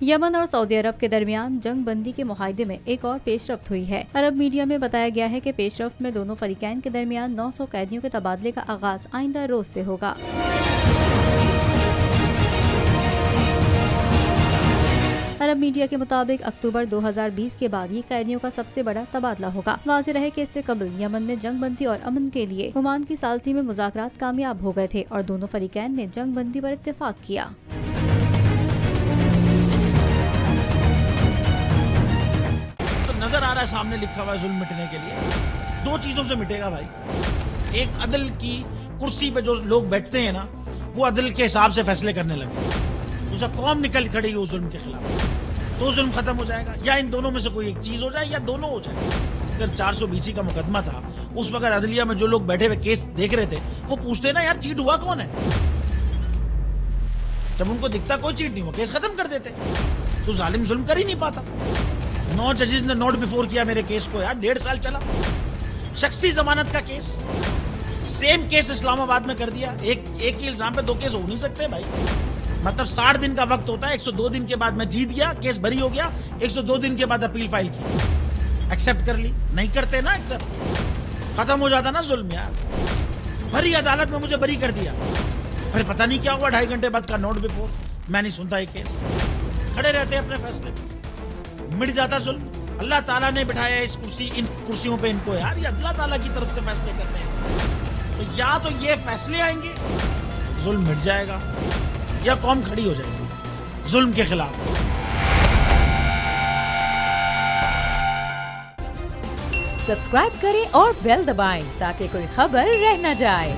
Yemen और Saudi अरब के दरमियान जंग बंदी के मुआहदे में एक और पेशरफ्त हुई है। अरब मीडिया में बताया गया है कि पेशरफ्त में दोनों फरीकैन के दरमियान 900 कैदियों के तबादले का आगाज आइंदा रोज से होगा। अरब मीडिया के मुताबिक अक्टूबर 2020 के बाद ये कैदियों का सबसे बड़ा तबादला होगा। वाज़ेह रहे कि इससे कबल यमन में जंग बंदी और अमन के लिए ओमान की सालसी में मुज़ाकरात कामयाब हो गए थे और दोनों फरीकैन ने जंग बंदी पर इत्तेफाक किया। नजर आ रहा है सामने लिखा हुआ है जुल्म मिटने के लिए। दो चीजों से मिटेगा भाई। एक, अदल की कुर्सी पे जो लोग बैठते हैं ना, वो अदल के हिसाब से फैसले करने लगे। दूसरा, कौम निकल खड़ी है उस जुल्म के खिलाफ, तो जुल्म खत्म हो जाएगा। या इन दोनों में से कोई एक चीज हो जाए या दोनों हो जाए। अगर 420 का मुकदमा था, उस वक्त अदलिया में जो लोग बैठे हुए केस देख रहे थे, वो पूछते ना यार चीट हुआ कौन है। जब उनको दिखता कोई चीट नहीं हुआ, केस खत्म कर देते। तो जालिम जुल्म कर ही नहीं पाता। 9 जजेस ने नोट बिफोर किया मेरे केस को यार, 1.5 साल चला। शख्सी जमानत का केस, सेम केस इस्लामाबाद में कर दिया। एक ही इल्जाम पे 2 केस हो नहीं सकते भाई। मतलब 60 दिन का वक्त होता है। 102 दिन के बाद मैं जीत गया, केस बरी हो गया। 102 दिन के बाद अपील फाइल की, एक्सेप्ट कर ली। नहीं करते ना एक्सेप्ट, खत्म हो जाता ना जुल्म यार। भरी अदालत में मुझे बरी कर दिया, फिर पता नहीं क्या हुआ 2.5 घंटे बाद का नोट बिफोर। मैं नहीं सुनता ये केस, खड़े रहते अपने फैसले पे, मिट जाता जुल्म। अल्लाह ताला ने बिठाया इस कुर्सी, इन कुर्सियों पे इनको यार, ये अल्लाह ताला की तरफ से फैसले कर रहे हैं। तो या तो ये फैसले आएंगे, जुल्म मिट जाएगा, या कौम खड़ी हो जाएगी जुल्म के खिलाफ। सब्सक्राइब करें और बेल दबाएं ताकि कोई खबर रह न जाए।